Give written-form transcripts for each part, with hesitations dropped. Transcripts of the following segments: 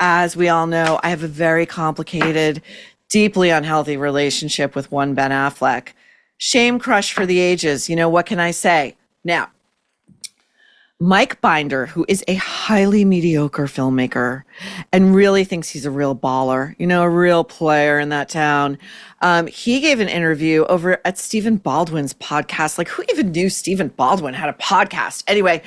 as we all know, I have a very complicated, deeply unhealthy relationship with one Ben Affleck. Shame crush for the ages. You know, what can I say? Now, Mike Binder, who is a highly mediocre filmmaker and really thinks he's a real baller, you know, a real player in that town. He gave an interview over at Stephen Baldwin's podcast. Like, who even knew Stephen Baldwin had a podcast? Anyway,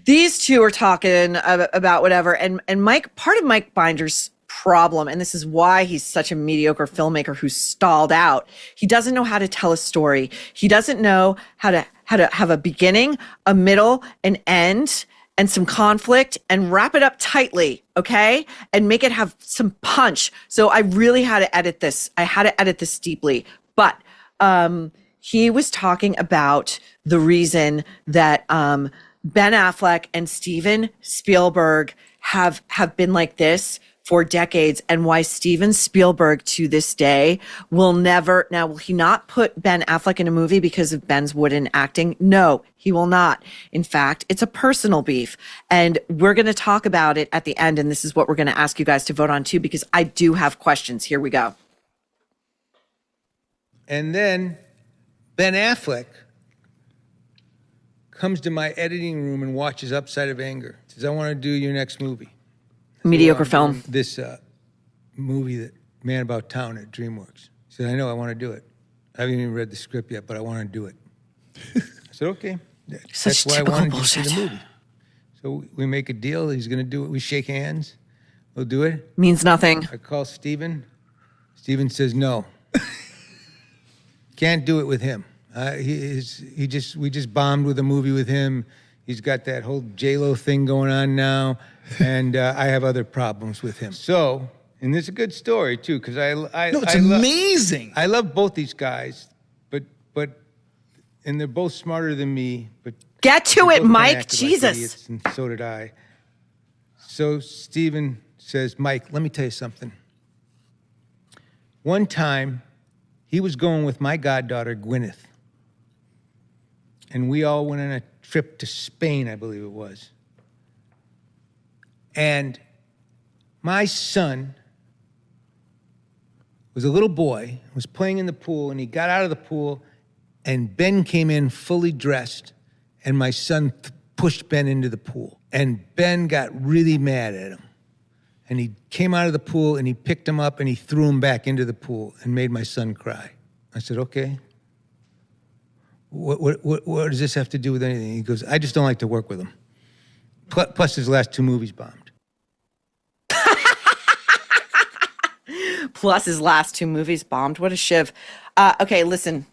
these two are talking about whatever. And Mike, part of Mike Binder's problem, and this is why he's such a mediocre filmmaker who's stalled out. He doesn't know how to tell a story. He doesn't know how to have a beginning, a middle, an end, and some conflict, and wrap it up tightly, okay? And make it have some punch. So I really had to edit this. I had to edit this deeply. But he was talking about the reason that Ben Affleck and Steven Spielberg have been like this for decades, and why Steven Spielberg to this day will he not put Ben Affleck in a movie because of Ben's wooden acting? No, he will not. In fact, it's a personal beef, and we're going to talk about it at the end, and this is what we're going to ask you guys to vote on too, because I do have questions. Here we go. And then Ben Affleck comes to my editing room and watches Upside of Anger. Says, I want to do your next movie. Mediocre film. This movie, that Man About Town at DreamWorks. He said, I know, I want to do it. I haven't even read the script yet, but I want to do it. I said, okay. Such That's why I typical wanted bullshit. to see the movie. So we make a deal. He's going to do it. We shake hands. We'll do it. Means nothing. I call Steven. Steven says no. Can't do it with him. We just bombed with a movie with him. He's got that whole J-Lo thing going on now, and I have other problems with him. So, and it's a good story too, because it's amazing. I love both these guys, and they're both smarter than me. But get to it, Mike. Jesus. Idiots, and so did I. So Steven says, Mike, let me tell you something. One time, he was going with my goddaughter, Gwyneth. And we all went on a trip to Spain, I believe it was. And my son was a little boy, was playing in the pool, and he got out of the pool, and Ben came in fully dressed, and my son pushed Ben into the pool. And Ben got really mad at him. And he came out of the pool, and he picked him up, and he threw him back into the pool and made my son cry. I said, okay. What does this have to do with anything? He goes, I just don't like to work with him. Plus his last two movies bombed. Plus his last two movies bombed. What a shiv. Okay, listen.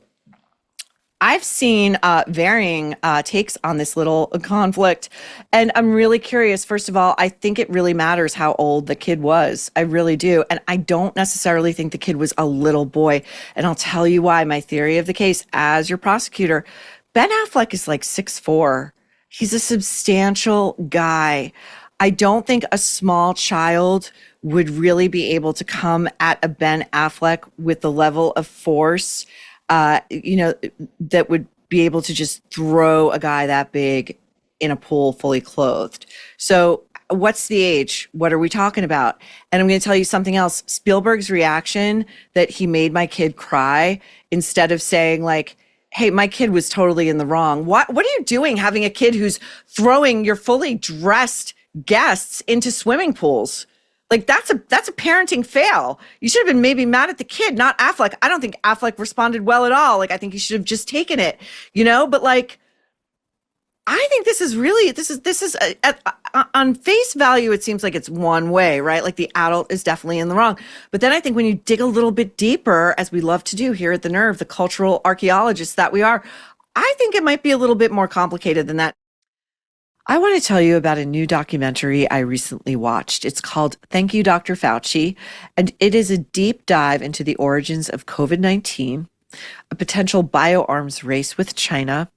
I've seen varying takes on this little conflict, and I'm really curious. First of all, I think it really matters how old the kid was. I really do. And I don't necessarily think the kid was a little boy. And I'll tell you why. My theory of the case, as your prosecutor, Ben Affleck is like 6'4". He's a substantial guy. I don't think a small child would really be able to come at a Ben Affleck with the level of force that would be able to just throw a guy that big in a pool fully clothed. So what's the age? What are we talking about? And I'm going to tell you something else. Spielberg's reaction that he made my kid cry, instead of saying like, hey, my kid was totally in the wrong. What are you doing having a kid who's throwing your fully dressed guests into swimming pools? Like, that's a parenting fail. You should have been maybe mad at the kid, not Affleck. I don't think Affleck responded well at all. Like, I think he should have just taken it, But like, I think this is on face value, it seems like it's one way, right? Like the adult is definitely in the wrong. But then I think when you dig a little bit deeper, as we love to do here at The Nerve, the cultural archaeologists that we are, I think it might be a little bit more complicated than that. I want to tell you about a new documentary I recently watched. It's called Thank You, Dr. Fauci, and it is a deep dive into the origins of COVID-19, a potential bioarms race with China,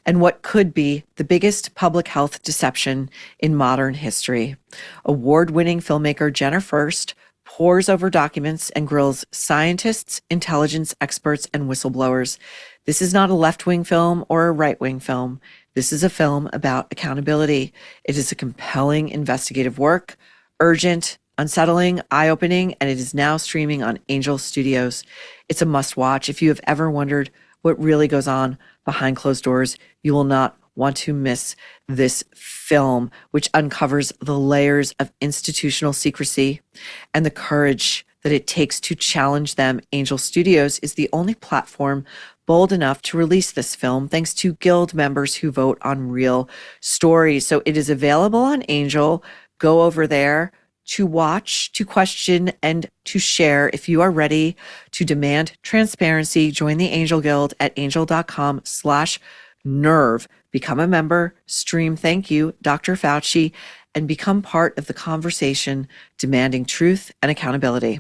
and what could be the biggest public health deception in modern history. Award-winning filmmaker Jenna Furst pores over documents and grills scientists, intelligence experts, and whistleblowers. This is not a left-wing film or a right-wing film. This is a film about accountability. It is a compelling investigative work, urgent, unsettling, eye-opening, and it is now streaming on Angel Studios. It's a must-watch. If you have ever wondered what really goes on behind closed doors, you will not want to miss this film, which uncovers the layers of institutional secrecy and the courage that it takes to challenge them. Angel Studios is the only platform bold enough to release this film, thanks to Guild members who vote on real stories. So it is available on Angel. Go over there to watch, to question, and to share. If you are ready to demand transparency, join the Angel Guild at angel.com/nerve. Become a member, stream Thank You, Dr. Fauci, and become part of the conversation demanding truth and accountability.